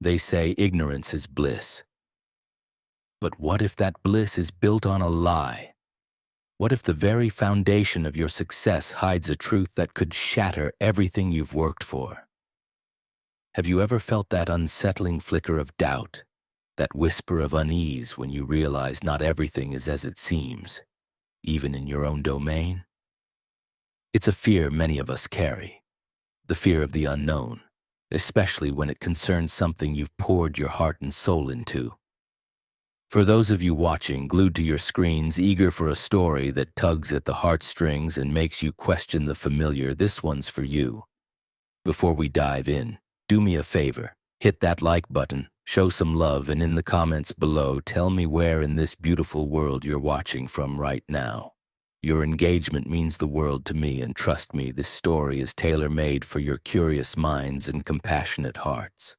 They say ignorance is bliss. But what if that bliss is built on a lie? What if the very foundation of your success hides a truth that could shatter everything you've worked for? Have you ever felt that unsettling flicker of doubt, that whisper of unease when you realize not everything is as it seems, even in your own domain? It's a fear many of us carry, the fear of the unknown, especially when it concerns something you've poured your heart and soul into. For those of you watching, glued to your screens, eager for a story that tugs at the heartstrings and makes you question the familiar, this one's for you. Before we dive in, do me a favor, hit that like button, show some love, and in the comments below, tell me where in this beautiful world you're watching from right now. Your engagement means the world to me, and trust me, this story is tailor-made for your curious minds and compassionate hearts.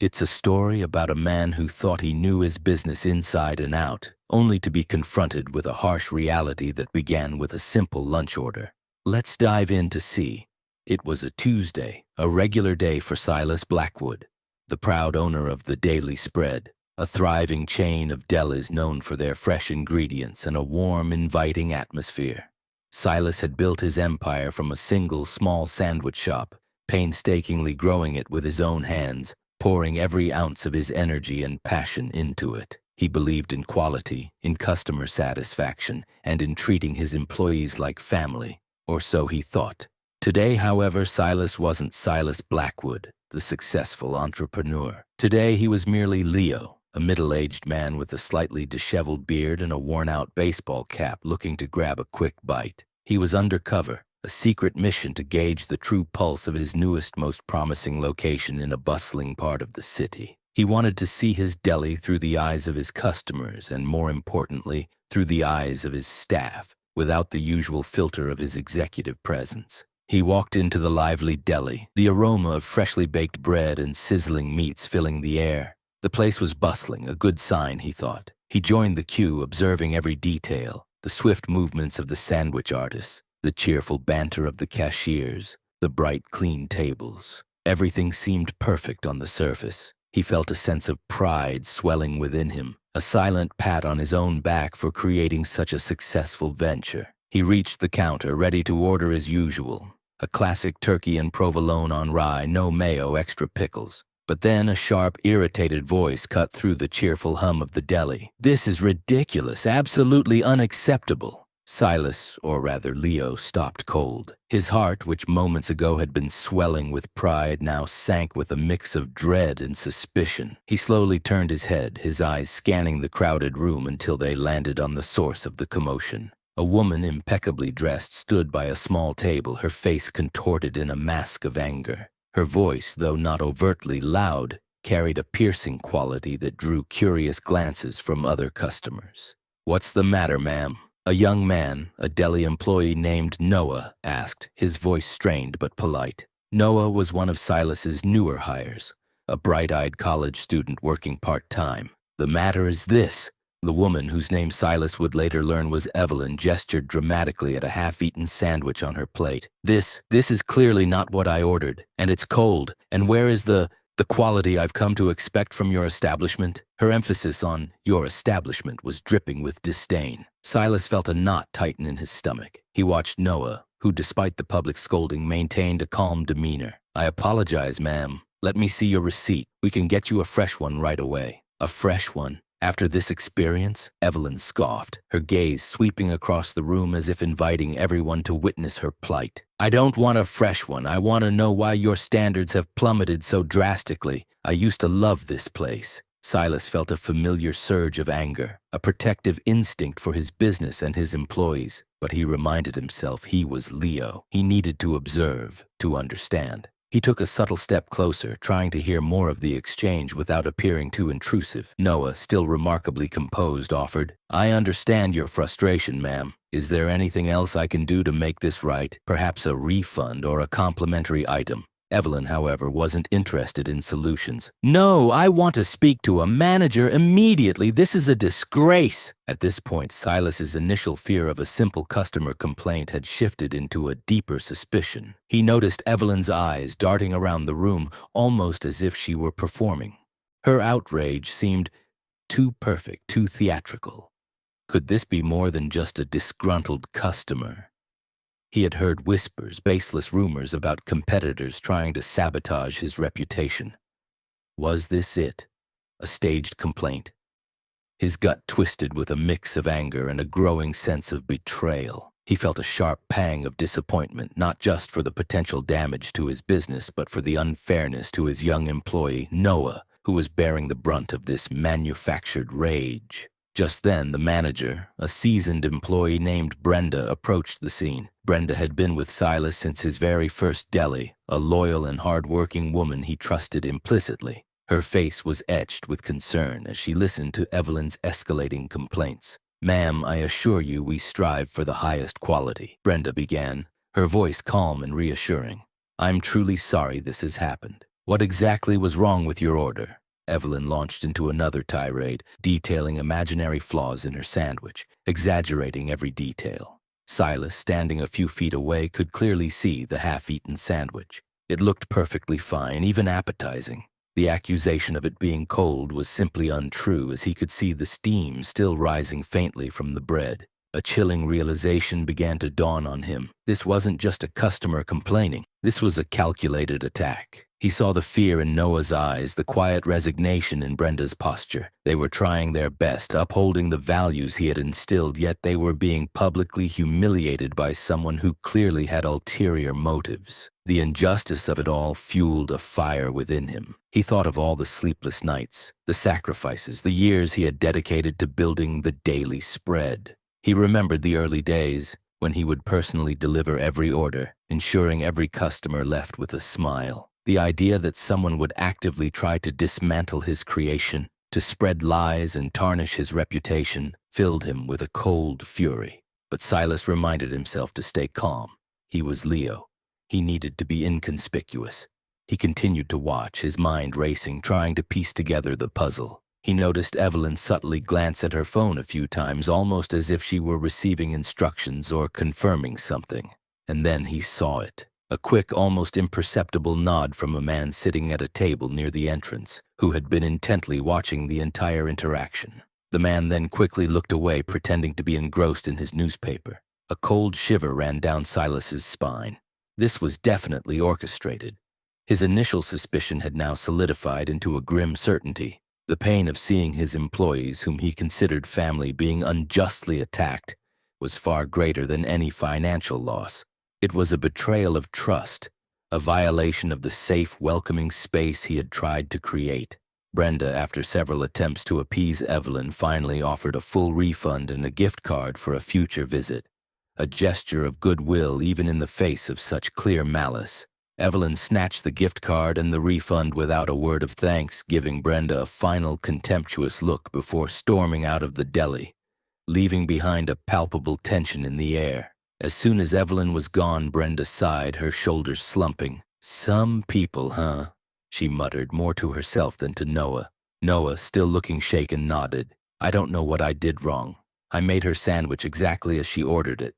It's a story about a man who thought he knew his business inside and out, only to be confronted with a harsh reality that began with a simple lunch order. Let's dive in to see. It was a Tuesday, a regular day for Silas Blackwood, the proud owner of the Daily Spread, a thriving chain of delis known for their fresh ingredients and a warm, inviting atmosphere. Silas had built his empire from a single small sandwich shop, painstakingly growing it with his own hands, pouring every ounce of his energy and passion into it. He believed in quality, in customer satisfaction, and in treating his employees like family, or so he thought. Today, however, Silas wasn't Silas Blackwood, the successful entrepreneur. Today, he was merely Leo, a middle-aged man with a slightly disheveled beard and a worn-out baseball cap looking to grab a quick bite. He was undercover, a secret mission to gauge the true pulse of his newest, most promising location in a bustling part of the city. He wanted to see his deli through the eyes of his customers and, more importantly, through the eyes of his staff, without the usual filter of his executive presence. He walked into the lively deli, the aroma of freshly baked bread and sizzling meats filling the air. The place was bustling, a good sign, he thought. He joined the queue, observing every detail, the swift movements of the sandwich artists, the cheerful banter of the cashiers, the bright, clean tables. Everything seemed perfect on the surface. He felt a sense of pride swelling within him, a silent pat on his own back for creating such a successful venture. He reached the counter, ready to order as usual. A classic turkey and provolone on rye, no mayo, extra pickles. But then a sharp, irritated voice cut through the cheerful hum of the deli. "This is ridiculous, absolutely unacceptable." Silas, or rather Leo, stopped cold. His heart, which moments ago had been swelling with pride, now sank with a mix of dread and suspicion. He slowly turned his head, his eyes scanning the crowded room until they landed on the source of the commotion. A woman, impeccably dressed, stood by a small table, her face contorted in a mask of anger. Her voice, though not overtly loud, carried a piercing quality that drew curious glances from other customers. "What's the matter, ma'am?" A young man, a deli employee named Noah, asked, his voice strained but polite. Noah was one of Silas's newer hires, a bright-eyed college student working part-time. "The matter is this." The woman, whose name Silas would later learn was Evelyn, gestured dramatically at a half-eaten sandwich on her plate. This is clearly not what I ordered, and it's cold. And where is the quality I've come to expect from your establishment?" Her emphasis on "your establishment" was dripping with disdain. Silas felt a knot tighten in his stomach. He watched Noah, who, despite the public scolding, maintained a calm demeanor. "I apologize, ma'am. Let me see your receipt. We can get you a fresh one right away." "A fresh one?" After this experience, Evelyn scoffed, her gaze sweeping across the room as if inviting everyone to witness her plight. "I don't want a fresh one. I want to know why your standards have plummeted so drastically. I used to love this place." Silas felt a familiar surge of anger, a protective instinct for his business and his employees. But he reminded himself he was Leo. He needed to observe, to understand. He took a subtle step closer, trying to hear more of the exchange without appearing too intrusive. Noah, still remarkably composed, offered, "I understand your frustration, ma'am. Is there anything else I can do to make this right? Perhaps a refund or a complimentary item?" Evelyn, however, wasn't interested in solutions. "No, I want to speak to a manager immediately. This is a disgrace." At this point, Silas's initial fear of a simple customer complaint had shifted into a deeper suspicion. He noticed Evelyn's eyes darting around the room, almost as if she were performing. Her outrage seemed too perfect, too theatrical. Could this be more than just a disgruntled customer? He had heard whispers, baseless rumors about competitors trying to sabotage his reputation. Was this it? A staged complaint? His gut twisted with a mix of anger and a growing sense of betrayal. He felt a sharp pang of disappointment, not just for the potential damage to his business, but for the unfairness to his young employee, Noah, who was bearing the brunt of this manufactured rage. Just then, the manager, a seasoned employee named Brenda, approached the scene. Brenda had been with Silas since his very first deli, a loyal and hard-working woman he trusted implicitly. Her face was etched with concern as she listened to Evelyn's escalating complaints. "Ma'am, I assure you we strive for the highest quality," Brenda began, her voice calm and reassuring. "I'm truly sorry this has happened. What exactly was wrong with your order?" Evelyn launched into another tirade, detailing imaginary flaws in her sandwich, exaggerating every detail. Silas, standing a few feet away, could clearly see the half-eaten sandwich. It looked perfectly fine, even appetizing. The accusation of it being cold was simply untrue, as he could see the steam still rising faintly from the bread. A chilling realization began to dawn on him. This wasn't just a customer complaining. This was a calculated attack. He saw the fear in Noah's eyes, the quiet resignation in Brenda's posture. They were trying their best, upholding the values he had instilled, yet they were being publicly humiliated by someone who clearly had ulterior motives. The injustice of it all fueled a fire within him. He thought of all the sleepless nights, the sacrifices, the years he had dedicated to building the daily spread. He remembered the early days when he would personally deliver every order, ensuring every customer left with a smile. The idea that someone would actively try to dismantle his creation, to spread lies and tarnish his reputation, filled him with a cold fury. But Silas reminded himself to stay calm. He was Leo. He needed to be inconspicuous. He continued to watch, his mind racing, trying to piece together the puzzle. He noticed Evelyn subtly glance at her phone a few times, almost as if she were receiving instructions or confirming something. And then he saw it. A quick, almost imperceptible nod from a man sitting at a table near the entrance, who had been intently watching the entire interaction. The man then quickly looked away, pretending to be engrossed in his newspaper. A cold shiver ran down Silas's spine. This was definitely orchestrated. His initial suspicion had now solidified into a grim certainty. The pain of seeing his employees, whom he considered family, being unjustly attacked was far greater than any financial loss. It was a betrayal of trust, a violation of the safe, welcoming space he had tried to create. Brenda, after several attempts to appease Evelyn, finally offered a full refund and a gift card for a future visit, a gesture of goodwill even in the face of such clear malice. Evelyn snatched the gift card and the refund without a word of thanks, giving Brenda a final contemptuous look before storming out of the deli, leaving behind a palpable tension in the air. As soon as Evelyn was gone, Brenda sighed, her shoulders slumping. "Some people, huh?" she muttered, more to herself than to Noah. Noah, still looking shaken, nodded. "I don't know what I did wrong. I made her sandwich exactly as she ordered it."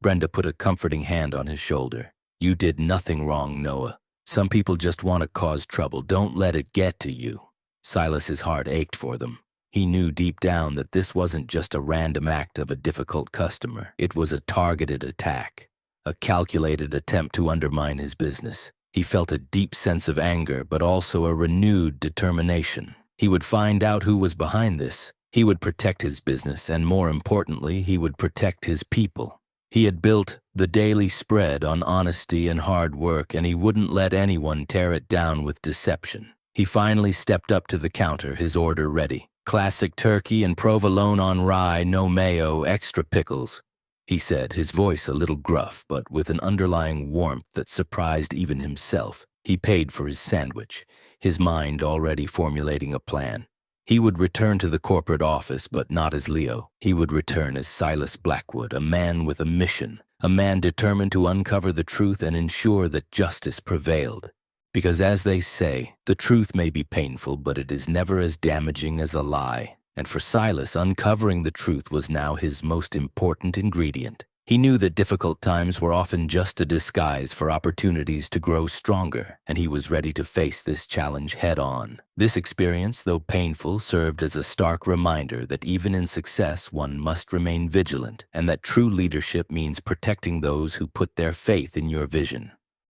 Brenda put a comforting hand on his shoulder. "You did nothing wrong, Noah. Some people just want to cause trouble. Don't let it get to you." Silas's heart ached for them. He knew deep down that this wasn't just a random act of a difficult customer. It was a targeted attack, a calculated attempt to undermine his business. He felt a deep sense of anger, but also a renewed determination. He would find out who was behind this. He would protect his business, and more importantly, he would protect his people. He had built the daily spread on honesty and hard work, and he wouldn't let anyone tear it down with deception. He finally stepped up to the counter, his order ready. "Classic turkey and provolone on rye, no mayo, extra pickles," he said, his voice a little gruff, but with an underlying warmth that surprised even himself. He paid for his sandwich, his mind already formulating a plan. He would return to the corporate office, but not as Leo. He would return as Silas Blackwood, a man with a mission, a man determined to uncover the truth and ensure that justice prevailed. Because as they say, the truth may be painful, but it is never as damaging as a lie. And for Silas, uncovering the truth was now his most important ingredient. He knew that difficult times were often just a disguise for opportunities to grow stronger, and he was ready to face this challenge head-on. This experience, though painful, served as a stark reminder that even in success one must remain vigilant, and that true leadership means protecting those who put their faith in your vision.